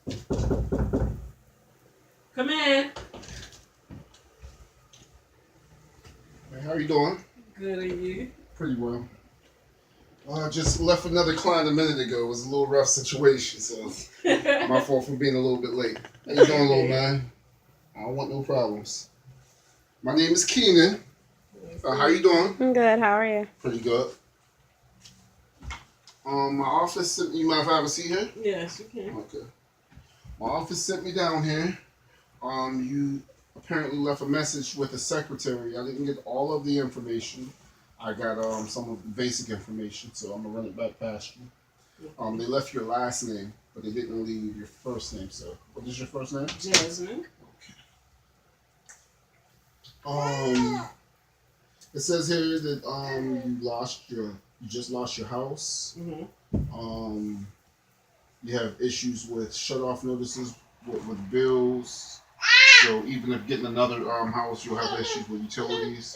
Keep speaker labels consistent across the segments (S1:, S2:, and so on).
S1: Come in.
S2: Hey, how you doing?
S1: Good, and you?
S2: Pretty well. I just left another client a minute ago. It was a little rough situation, so my fault for being a little bit late. How you doing, little man? I don't want no problems. My name is Keenan. How you doing?
S3: I'm good. How are you?
S2: Pretty good. My office sent me. You mind if I have a seat here?
S1: Yes, you can.
S2: Okay. My office sent me down here. You apparently left a message with the secretary. I didn't get all of the information. I got some of the basic information, so I'm gonna run it back past you. They left your last name, but they didn't leave your first name. So, what is your first name?
S1: Jasmine.
S2: Okay. It says here that you just lost your house.
S1: Mm-hmm.
S2: You have issues with shut off notices with bills. So even if getting another house, you'll have issues with utilities,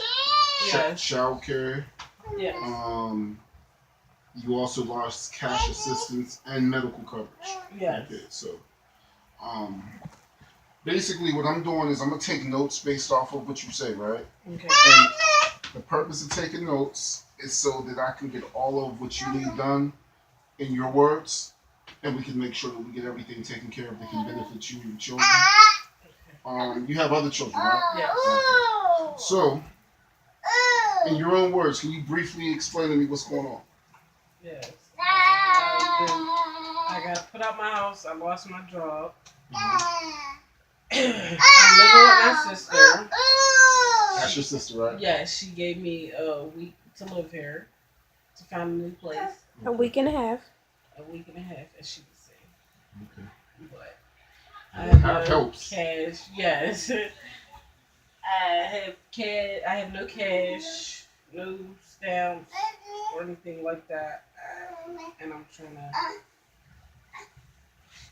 S1: Yes.
S2: child care.
S1: Yes.
S2: You also lost cash assistance and medical coverage.
S1: Yes.
S2: Okay, so basically what I'm doing is I'm gonna take notes based off of what you say, right?
S1: Okay.
S2: And the purpose of taking notes is so that I can get all of what you need done in your words, and we can make sure that we get everything taken care of that can benefit you and your children. You have other children, right?
S1: Yes.
S2: Okay. So, in your own words, can you briefly explain to me what's going on?
S1: Yes. I got put out my house. I lost my job. I'm living with my sister.
S2: That's your sister, right?
S1: Yes, she gave me a week to live here, to find a new place.
S3: A week and a half.
S1: A week and a half, as she was saying.
S2: Okay.
S1: But
S2: I
S1: I have
S2: half
S1: no
S2: helps.
S1: cash. Yes. I have no cash, no stamps or anything like that, and I'm trying to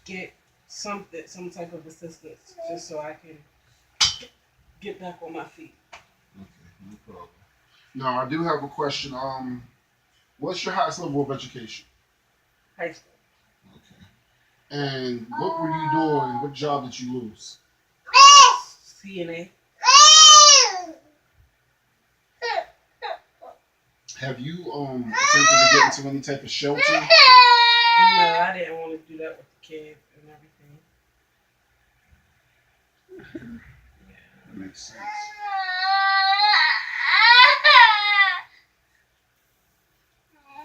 S1: get some type of assistance, just so I can get back on my feet.
S2: Okay, no problem. Now, I do have a question. What's your highest level of education?
S1: High school.
S2: Okay. And what were you doing? What job did you lose?
S1: CNA.
S2: Have you attempted to get into any type of shelter?
S1: No, I didn't want to do that with the kids and everything.
S2: That makes sense.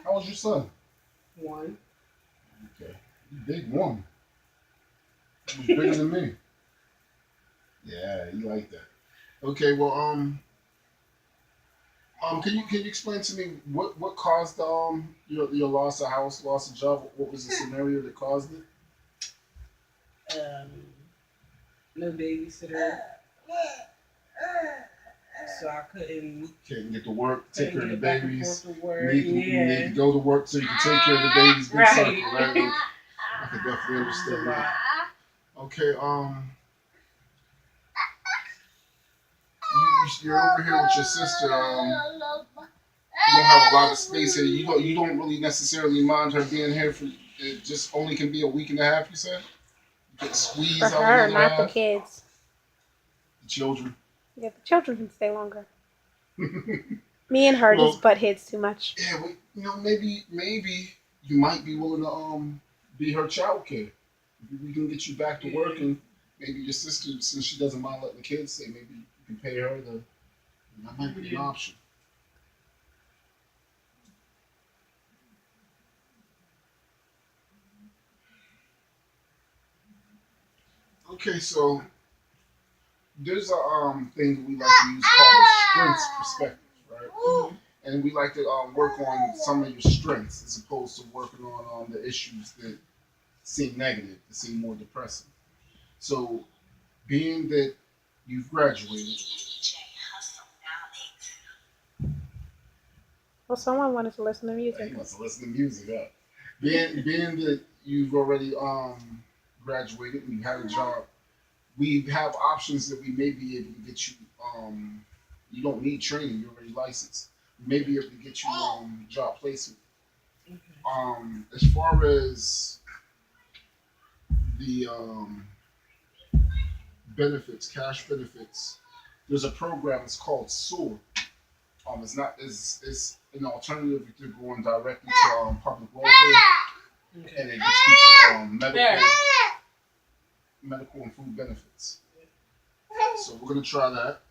S2: How old's your son?
S1: One.
S2: Okay. Big one. He's bigger than me. Yeah, you like that. Okay, well, can you explain to me what caused your loss of house, loss of job? What was the scenario that caused it?
S1: No babysitter, so I couldn't
S2: Get to work, take care of the babies.
S1: Yeah.
S2: Need to go to work so you can take care of the babies. Big
S1: Right.
S2: cycle, right? I could definitely understand that. Okay, you're over here with your sister. You don't have a lot of space here. You don't really necessarily mind her being here for. It just only can be a week and a half. You said. You get squeezed
S3: For
S2: out
S3: her,
S2: another
S3: not the
S2: half.
S3: kids.
S2: The children.
S3: Yeah, the children can stay longer. Me and her just butt heads too much.
S2: Yeah, maybe you might be willing to be her child care. We can get you back to work, and maybe your sister, since she doesn't mind letting the kids stay, maybe you can pay her that might be an option. Okay, so there's a thing that we like to use called a strengths perspective, right? And we like to work on some of your strengths as opposed to working on the issues that seem negative, that seem more depressing. So, being that you've graduated,
S3: Well, someone wanted to listen to
S2: he
S3: music.
S2: wants to listen to music. Huh? Being that you've already graduated and you had a job, we have options that we may be able to get you. You don't need training; you're already licensed. We may be able to get you job placement.
S1: Okay.
S2: As far as the benefits, cash benefits. There's a program. It's called SOAR. It's not. It's an alternative to going directly to public welfare,
S1: Okay.
S2: and it gets people medical and food benefits. So we're gonna try that.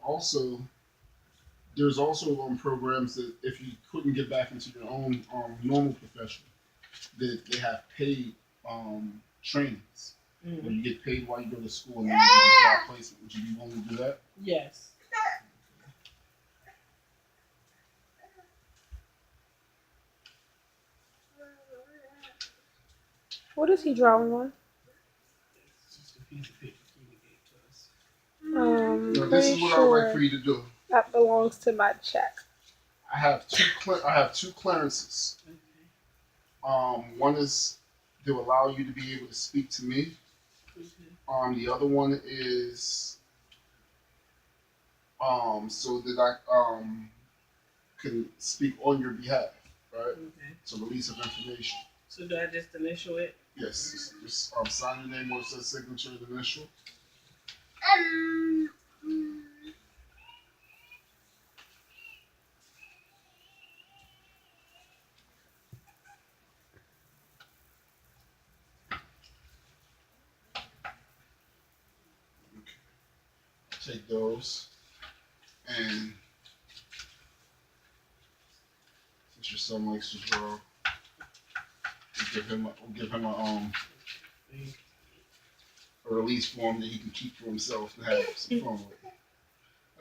S2: Also, there's also programs that if you couldn't get back into your own normal profession, that they have paid trainings where you get paid while you go to school and then you get a job placement. Would you be willing to do that?
S1: Yes.
S3: What is he drawing on?
S1: It's just a piece of paper Kina gave to us.
S2: Now, this is what I would like for you to do.
S3: That belongs to my check.
S2: I have two clearances.
S1: Okay.
S2: One is to allow you to be able to speak to me.
S1: Okay.
S2: The other one is so that I can speak on your behalf, right?
S1: Okay.
S2: So release of information.
S1: So do I just initial it?
S2: Yes, just sign your name where it says signature and initial. Take those, and since your son likes to draw, we'll give him a release form that he can keep for himself and have some fun with.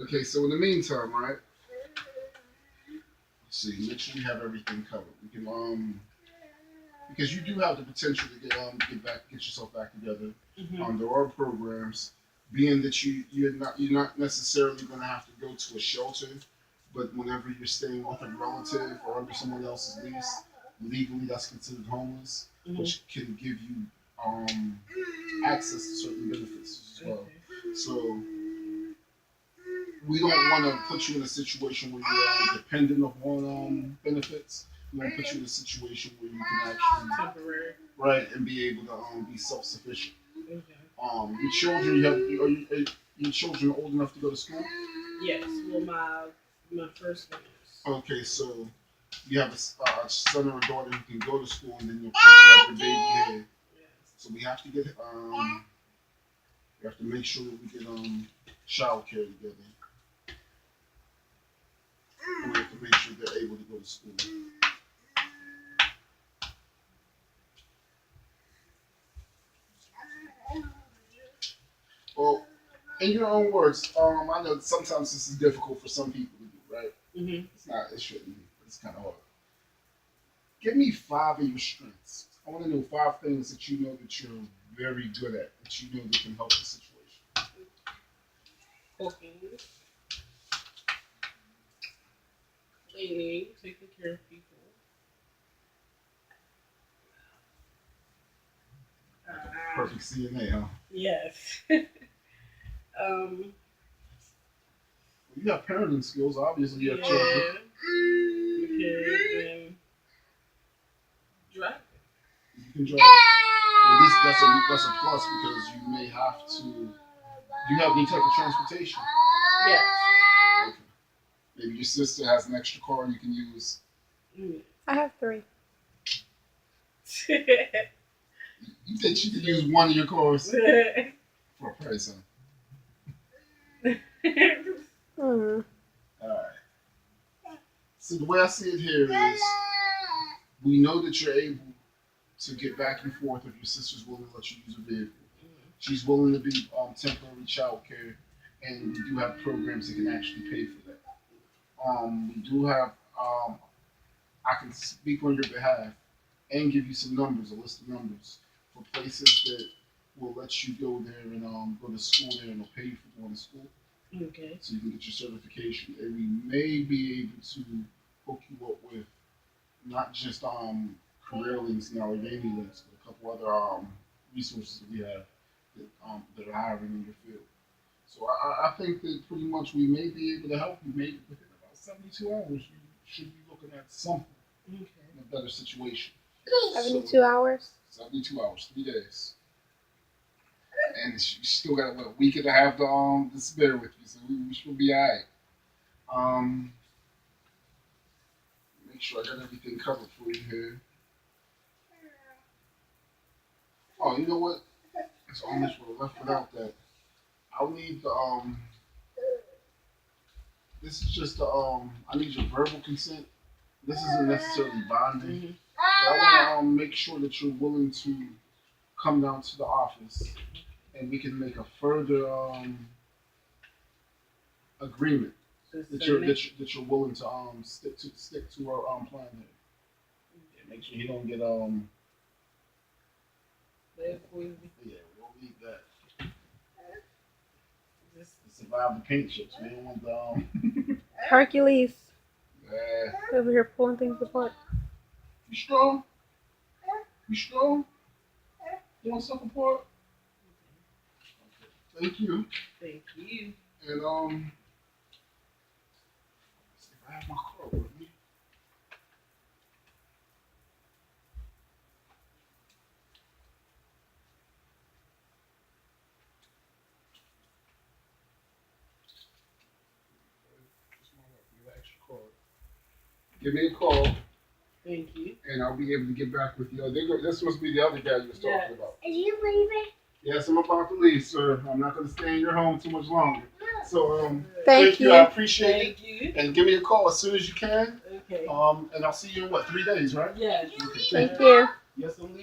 S2: Okay, so in the meantime, right? Let's see, make sure we have everything covered. We can because you do have the potential to get yourself back together.
S1: Mm-hmm.
S2: There are programs, being that you're not necessarily going to have to go to a shelter, but whenever you're staying with a relative or under someone else's lease, legally that's considered homeless, which can give you access to certain benefits as well.
S1: Okay.
S2: So we don't want to put you in a situation where you're dependent upon benefits. We want to put you in a situation where you can actually
S1: Temporary.
S2: right and be able to be self-sufficient.
S1: Okay.
S2: Your children, your children old enough to go to school?
S1: Yes. Well, my first one is.
S2: Okay, so you have a son or a daughter who can go to school, and then you have your baby here.
S1: Yes.
S2: So we have to get we have to make sure that we get child care together. And we have to make sure they're able to go to school. Well, in your own words, I know sometimes this is difficult for some people to do, right?
S1: Mm-hmm.
S2: It's not. It shouldn't be. It's kind of hard. Give me 5 of your strengths. I want to know 5 things that you know that you're very good at, that you know that can help the situation.
S1: Cooking, cleaning, taking care of people.
S2: Perfect CNA, huh?
S1: Yes.
S2: You have parenting skills. Obviously, you have
S1: Yeah.
S2: children.
S1: Okay. Driving.
S2: You can drive. Well, that's a plus because you may have to. Do you have any type of transportation?
S1: Yes.
S2: Okay. Maybe your sister has an extra car you can use.
S3: I have 3.
S2: You think she could use one of your cars for a price, huh?
S3: Mm.
S2: All right. So the way I see it here is, we know that you're able to get back and forth if your sister's willing to let you use a vehicle. She's willing to be temporary child care, and we do have programs that can actually pay for that. We do have, I can speak on your behalf and give you some numbers, a list of numbers for places that will let you go there and go to school there, and they'll pay you for going to school.
S1: Okay.
S2: So you can get your certification, and we may be able to hook you up with not just career links and Allegheny links, but a couple other resources that we have that are hiring in your field. So I think that pretty much we may be able to help you. Maybe within about 72 hours, you should be looking at something
S1: Okay.
S2: in a better situation.
S3: 72 hours.
S2: 72 hours, 3 days. And you still got what, a week and a half to spare with you, so we should be alright. Um, make sure I got everything covered for you here. Oh, you know what? It's almost what I left without that. I'll need the This is just the I need your verbal consent. This isn't necessarily binding,
S1: Mm-hmm.
S2: but I want to make sure that you're willing to come down to the office, and we can make a further agreement that you're willing to stick to our plan here. Yeah, make sure you don't get
S1: Live with
S2: yeah, we don't need that. To survive the paint chips, we don't want the
S3: Hercules
S2: yeah.
S3: over here pulling things apart.
S2: You strong? You strong? You want stuff apart? Okay. Thank you.
S1: Thank you.
S2: And let's see if I have my car with me. Give me a call,
S1: Thank you.
S2: and I'll be able to get back with you. This must be the other guy you was talking
S1: Yes.
S2: about.
S4: Are you leaving?
S2: Yes, I'm about to leave, sir. I'm not going to stay in your home too much longer. So,
S3: Thank you.
S2: I appreciate it.
S1: Thank you.
S2: And give me a call as soon as you can.
S1: Okay.
S2: And I'll see you in 3 days, right?
S1: Yes.
S2: Okay,
S3: Thank you.
S2: Yes, I'm leaving.